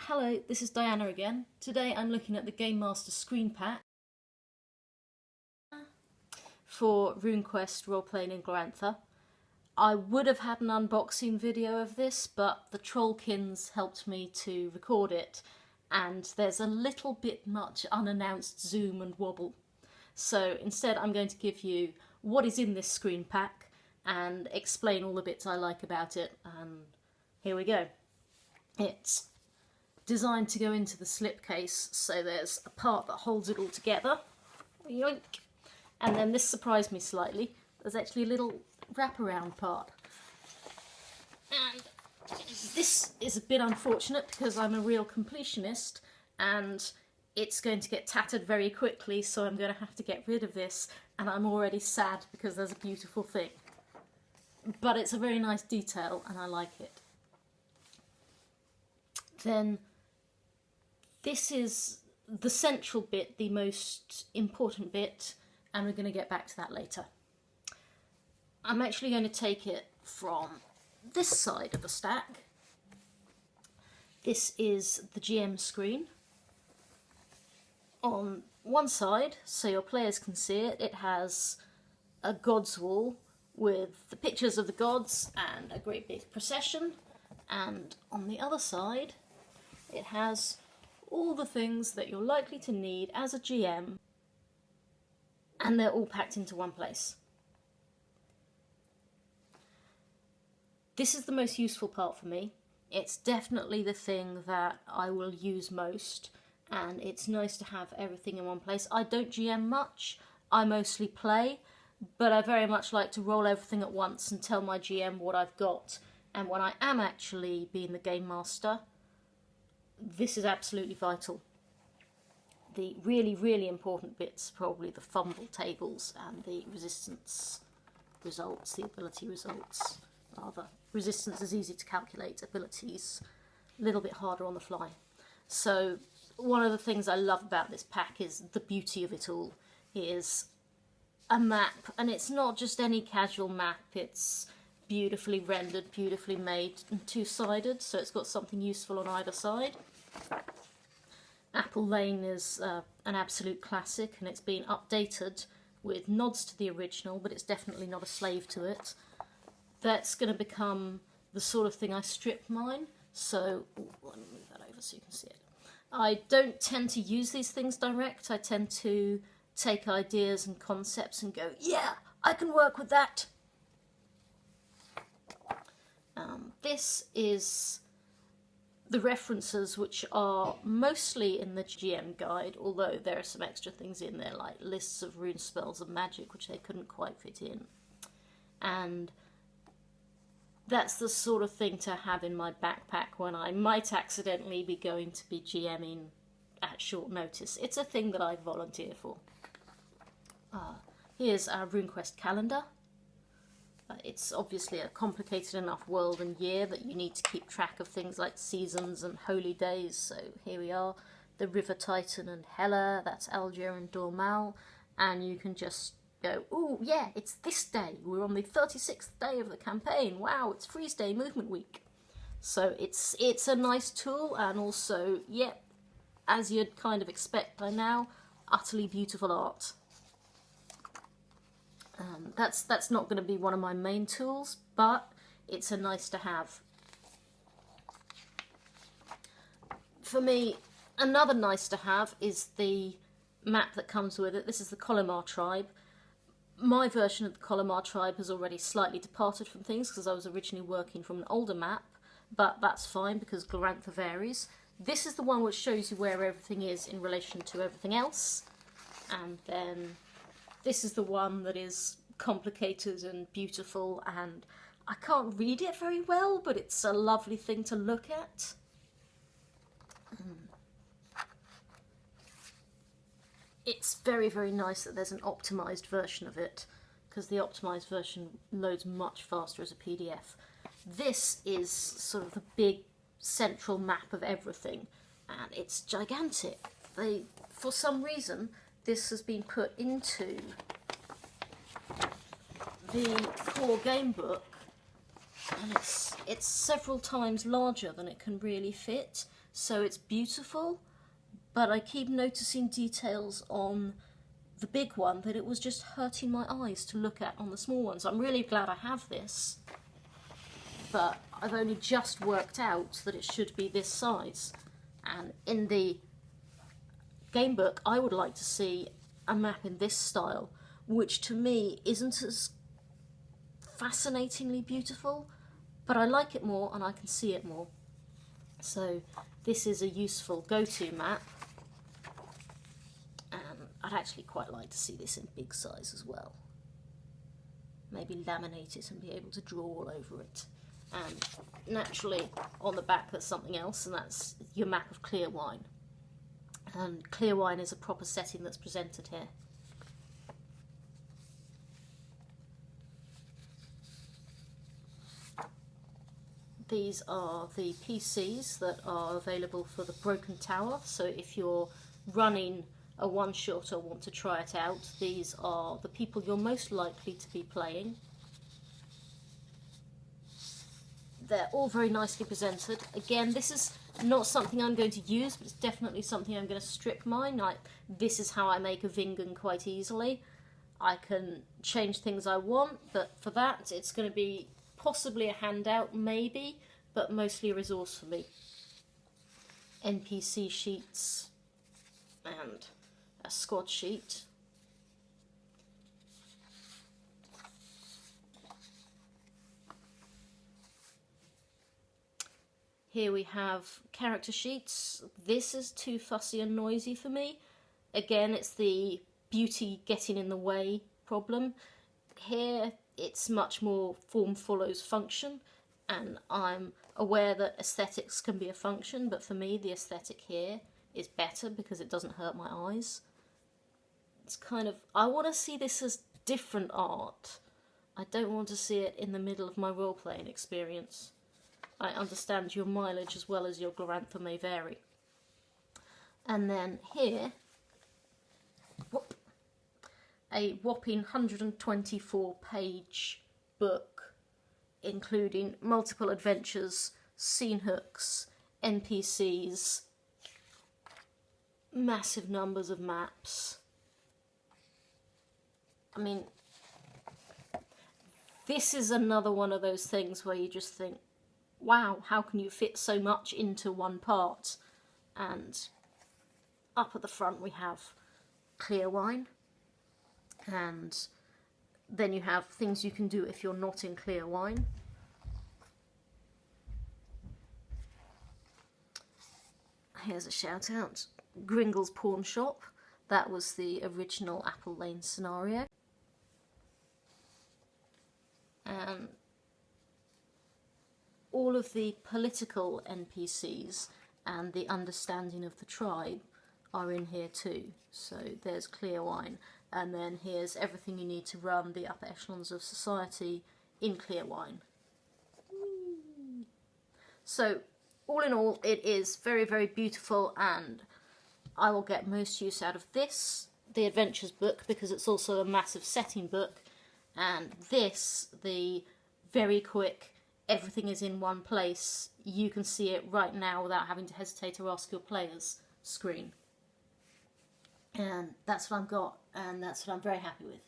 Hello, this is Diana again. Today I'm looking at the Game Master screen pack for RuneQuest role-playing in Glorantha. I would have had an unboxing video of this, but the Trollkins helped me to record it, and there's a little bit much unannounced zoom and wobble. So instead I'm going to give you what is in this screen pack and explain all the bits I like about it, and here we go. It's designed to go into the slipcase, so there's a part that holds it all together. Yoink! And then this surprised me slightly. There's actually a little wraparound part. And this is a bit unfortunate because I'm a real completionist and it's going to get tattered very quickly, so I'm going to have to get rid of this, and I'm already sad because there's a beautiful thing. But it's a very nice detail and I like it. Then this is the central bit, the most important bit, and we're going to get back to that later. I'm actually going to take it from this side of the stack. This is the GM screen. On one side, so your players can see it, it has a gods wall with the pictures of the gods and a great big procession, and on the other side it has all the things that you're likely to need as a GM, and they're all packed into one place. This is the most useful part for me. It's definitely the thing that I will use most, and it's nice to have everything in one place. I don't GM much, I mostly play, but I very much like to roll everything at once and tell my GM what I've got, and when I am actually being the game master, this is absolutely vital. The really, really important bits, probably the fumble tables and the resistance results, the ability results. Rather, resistance is easy to calculate, abilities a little bit harder on the fly. So one of the things I love about this pack is the beauty of it all. It is a map, and it's not just any casual map, it's beautifully rendered, beautifully made and two-sided, so it's got something useful on either side. Apple Lane is an absolute classic, and it's been updated with nods to the original, but it's definitely not a slave to it. That's going to become the sort of thing I strip mine, so let me move that over so you can see it. I don't tend to use these things direct, I tend to take ideas and concepts and go, yeah, I can work with that. This is the references, which are mostly in the GM guide, although there are some extra things in there like lists of rune spells and magic which they couldn't quite fit in. And that's the sort of thing to have in my backpack when I might accidentally be going to be GMing at short notice. It's a thing that I volunteer for. Here's our RuneQuest calendar. It's obviously a complicated enough world and year that you need to keep track of things like seasons and holy days, so here we are. The River Titan and Hela, that's Algier and Dormal, and you can just go, ooh, yeah, it's this day, we're on the 36th day of the campaign, wow, it's Freeze Day, Movement Week. So it's a nice tool, and also, yeah, as you'd kind of expect by now, utterly beautiful art. That's not going to be one of my main tools, but it's a nice to have. For me, another nice to have is the map that comes with it. This is the Colomar tribe. My version of the Colomar tribe has already slightly departed from things because I was originally working from an older map, but that's fine because Glorantha varies. This is the one which shows you where everything is in relation to everything else, and then this is the one that is complicated and beautiful, and I can't read it very well, but it's a lovely thing to look at. It's very, very nice that there's an optimised version of it, because the optimised version loads much faster as a PDF. This is sort of the big central map of everything, and it's gigantic. For some reason, this has been put into the core game book, and it's several times larger than it can really fit, so it's beautiful, but I keep noticing details on the big one that it was just hurting my eyes to look at on the small ones. I'm really glad I have this, but I've only just worked out that it should be this size. And in the game book, I would like to see a map in this style, which to me isn't as fascinatingly beautiful, but I like it more and I can see it more. So this is a useful go-to map, and I'd actually quite like to see this in big size as well. Maybe laminate it and be able to draw all over it. And naturally on the back there's something else, and that's your map of clear wine. And clear wine is a proper setting that's presented here. These are the PCs that are available for the Broken Tower, so if you're running a one-shot or want to try it out, these are the people you're most likely to be playing. They're all very nicely presented. Again, this is not something I'm going to use, but it's definitely something I'm going to strip mine. This is how I make a Vingan quite easily. I can change things I want, but for that it's going to be possibly a handout, maybe, but mostly a resource for me. NPC sheets and a squad sheet. Here we have character sheets. This is too fussy and noisy for me. Again, it's the beauty getting in the way problem. Here it's much more form follows function, and I'm aware that aesthetics can be a function, but for me the aesthetic here is better because it doesn't hurt my eyes. It's kind of, I want to see this as different art. I don't want to see it in the middle of my role-playing experience. I understand your mileage as well as your Glorantha may vary. And then here, whoop, a whopping 124 page book, including multiple adventures, scene hooks, NPCs, massive numbers of maps. I mean, this is another one of those things where you just think, wow, how can you fit so much into one part? And up at the front we have clear wine, and then you have things you can do if you're not in clear wine. Here's a shout out, Gringle's Pawn Shop. That was the original Apple Lane scenario. And all of the political NPCs and the understanding of the tribe are in here too. So there's clear wine, and then here's everything you need to run the upper echelons of society in clear wine. So all in all, it is very, very beautiful, and I will get most use out of this, the Adventures book, because it's also a massive setting book, and this, the very quick, everything is in one place, you can see it right now without having to hesitate or ask your players screen. And that's what I've got, and that's what I'm very happy with.